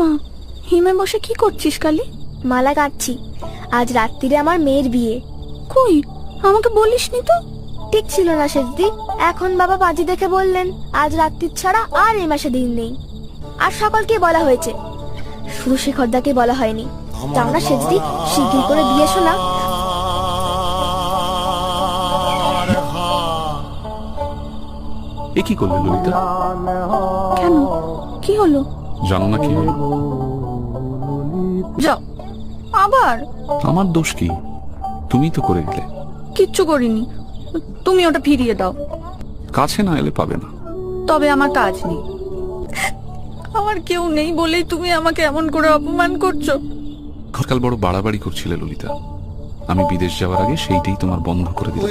মা, হিমে বসে কি করছিস কালি? মালা গাঁথছি। আজ রাত্রিরে আমার মেয়ের বিয়ে। কই, আমাকে বলিসনি তো। ঠিক ছিল না সেজদি, এখন বাবা পাঁজি দেখে বললেন আজ রাত্রির ছাড়া আর এই মাসে দিন নেই। আর সকলকে বলা হয়েছে, শুধু শেখরদাকে বলা হয়নি। যাও না সেজদি, শিগগির করে দিয়ে এসো না। এ কি করলে ললিতা? কেন, কি হলো? জানো না কি হলো? যাও আবার। আমার দোষ কি? তুমি তো করে দিলে। কিচ্ছু করিনি, তুমি ওটা ফিরিয়ে দাও। কাছে না এলে পাবে না। তবে আমার কাজ নেই, আমার কেউ নেই বলেই তুমি আমাকে এমন করে অপমান করছো। সকাল বড় বাড়াবাড়ি করছিলে ললিতা, আমি বিদেশ যাওয়ার আগে সেইটাই তোমার বন্ধ করে দিলাম।